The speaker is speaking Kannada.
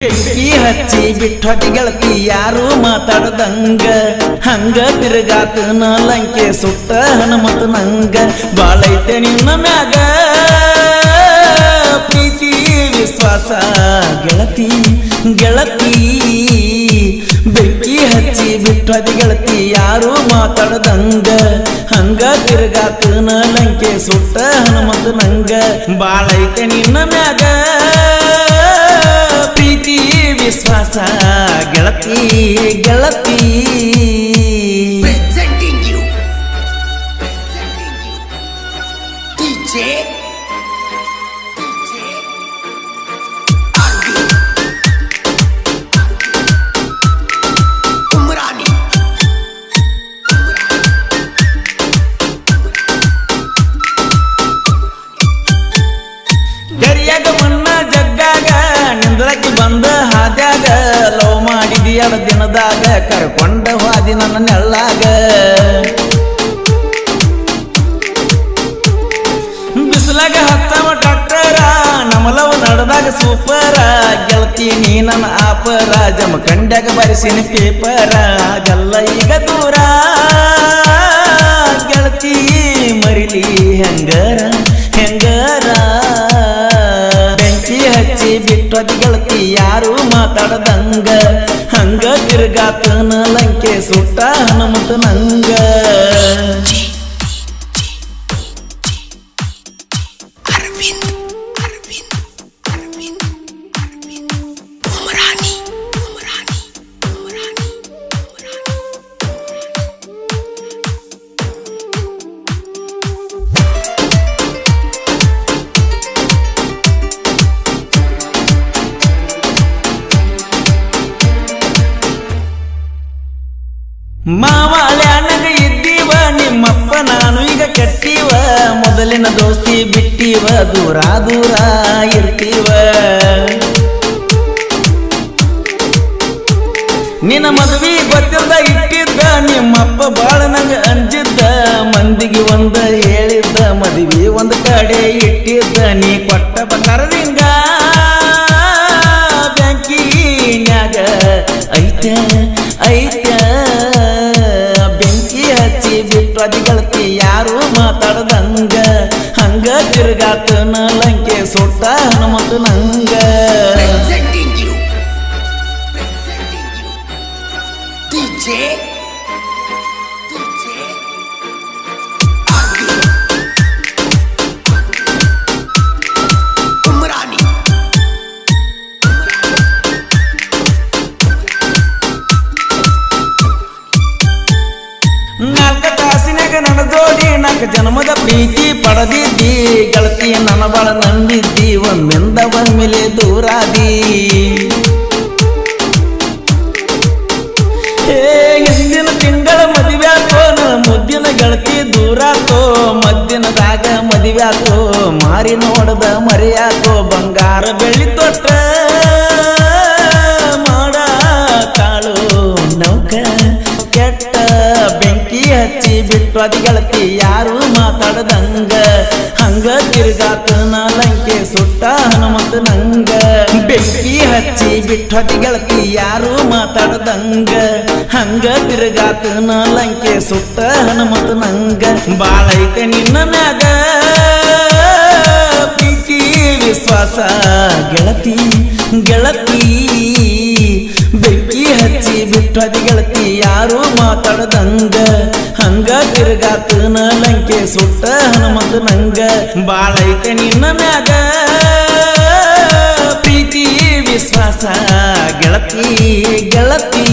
ಬೆಂಕಿ ಹಚ್ಚಿ ಬಿಟ್ಟೊಟ್ಟಿ ಗೆಳತಿ ಯಾರು ಮಾತಾಡದಂಗ ಹಂಗ ತಿರುಗಾತನ ಲಂಕೆ ಸುಟ್ಟ ಹನುಮಂತ ನಂಗ ಬಾಳೈತೆ ನಿನ್ನ ಮ್ಯಾಗ ಪ್ರೀತಿ ವಿಶ್ವಾಸ ಗೆಳತಿ ಗೆಳತಿ ಬೆಂಕಿ ಹಚ್ಚಿ ಬಿಟ್ಟೊಟ್ಟಿ ಗೆಳತಿ ಯಾರು ಮಾತಾಡದಂಗ ಹಂಗ ತಿರುಗಾತನ ಲಂಕೆ ಸುಟ್ಟ ಹನುಮಂತ ನಂಗ ಬಾಳೈತೆ ನಿನ್ನ ಮ್ಯಾಗ ಪ್ರೀತಿ ವಿಶ್ವಾಸ ಗೆಳತಿ ಗೆಳತಿ presenting you DJ Umrani ಗರಿಯಾಗ ಮಣ್ಣ ಜಗ್ಗಾಗ ನಿಂದ್ರಕ್ಕೆ ಬಂದ ಹಾದ್ಯಾಗ ಲವ್ ಮಾಡಿದಿ 2 ದಿನದಾಗ ಕರ್ಕೊಂಡ ಹಾದಿ ನನ್ನ ನೆಳ್ಳಾಗ ಬಿಸಿಲಾಗ ಹತ್ತವ ಡಾಕ್ಟರ ನಮ್ಮ ಲವ್ ನಡೆದಾಗ ಸೂಪರ ಗೆಳತಿ ನೀ ನನ್ನ ಆಪರ ಜಮಖಂಡ್ಯಾಗ ಬರೆಸಿನ ಪೇಪರ ಆಗಲ್ಲ ಈಗ ದೂರ ಗೆಳತಿ ಮರಿಲಿ ಹೆಂಗರ ಹೆಂಗರ ಬೆಂಕಿ ಹಚ್ಚಿ ಬಿಟ್ಟೊಟ್ಟಿ ಗೆಳತಿ ಯಾರು ಮಾತಾಡದಂಗ ಹಂಗ ತಿರುಗಾತನ ಲಂಕೆ ಸುಟ್ಟ ಹನುಮಂತ ನಂಗ Arvind Umrani ಮಾವಾಳ್ಯಾನಗ ಇದ್ದೀವ ನಿಮ್ಮಪ್ಪ ನಾನು ಈಗ ಕೆಟ್ಟಿವ ಮೊದಲಿನ ದೋಸ್ತಿ ಬಿಟ್ಟಿವ ದೂರ ದೂರ ಇರ್ತೀವ ನಿನ್ನ ಮದುವೆ ಗೊತ್ತಿದ್ದ ಇಟ್ಟಿದ್ದ ನಿಮ್ಮಪ್ಪ ಬಾಳ ನಂಗ ಅಂಜಿದ್ದ ಮಂದಿಗೆ ಒಂದ ಹೇಳಿದ್ದ ಮದುವೆ ಒಂದ್ ಕಡೆ ಇಟ್ಟಿದ್ದ ನೀ ಕೊಟ್ಟ ಬಂಗಾರದಿಂಗ ಬ್ಯಾಂಕಿನ್ಯಾಗ ಐತ ಐತ ಬೆಂಕಿ ಹಚ್ಚಿ ಬಿಟ್ಟೊಟ್ಟಿ ಗೆಳತಿ ಯಾರು ಮಾತಾಡದಂಗ ಹಂಗ ತಿರುಗಾತನ ಲಂಕೆ ಸುಟ್ಟ ಹನುಮಂತ ನಂಗ presenting you DJ Umrani ನಾಲ್ಕ ತಾಸಿನಾಗ ನನ್ನ ಜೋಡಿ 4 ಜನ್ಮದ ಪ್ರೀತಿ ಪಡೆದಿದ್ದಿ ಗೆಳತಿ ನನ್ನ ಬಾಳ ನಂಬಿದ್ದಿ ಒಮ್ಮಿಂದ ಒಮ್ಮೆಲೆ ದೂರಾದಿ ಹಿಂದಿನ ತಿಂಗಳ ಮದುವ್ಯಾಕೋ ನನ್ನ ಮುದ್ದಿನ ಗೆಳತಿ ದೂರಾಕೋ ಮದ್ದಿನದಾಗ ಮದುವ್ಯಾಕೋ ಮಾರಿ ನೋಡದ ಮರೆಯಾಕೋ ಬಂಗಾರ ಬೆಳ್ಳಿ ತೊಟ್ಟ ಮಾಡ ಕಾಳು ನೌಕ ಕೆಟ್ಟ ಬೆಂಕಿ ಹಚ್ಚಿ ಬಿಟ್ಟೊಟ್ಟಿ ಗೆಳತಿ ಯಾರು ಮಾತಾಡದಂಗ ಹಂಗ ತಿರುಗಾತನ ಲಂಕೆ ಸುಟ್ಟ ಹನುಮಂತ ನಂಗ ಬೆಂಕಿ ಹಚ್ಚಿ ಬಿಟ್ಟೊಟ್ಟಿ ಗೆಳತಿ ಯಾರು ಮಾತಾಡದಂಗ ಹಂಗ ತಿರುಗಾತನ ಲಂಕೆ ಸುಟ್ಟ ಹನುಮಂತ ನಂಗ ಬಾಳೈತೆ ನಿನ್ನ ಮ್ಯಾಗ ಪ್ರೀತಿ ವಿಶ್ವಾಸ ಗೆಳತಿ ಗೆಳತಿ ಬೆಂಕಿ ಹಚ್ಚಿ ಬಿಟ್ಟೊಟ್ಟಿ ಗೆಳತಿ ಯಾರು ಮಾತಾಡದಂಗ ಹಂಗ ತಿರುಗಾತನ ಲಂಕೆ ಸುಟ್ಟ ಹನುಮಂತ ನಂಗ ಬಾಳೈತೆ ನಿನ್ನ ಮ್ಯಾಗ ಪ್ರೀತಿ ವಿಶ್ವಾಸ ಗೆಳತಿ ಗೆಳತಿ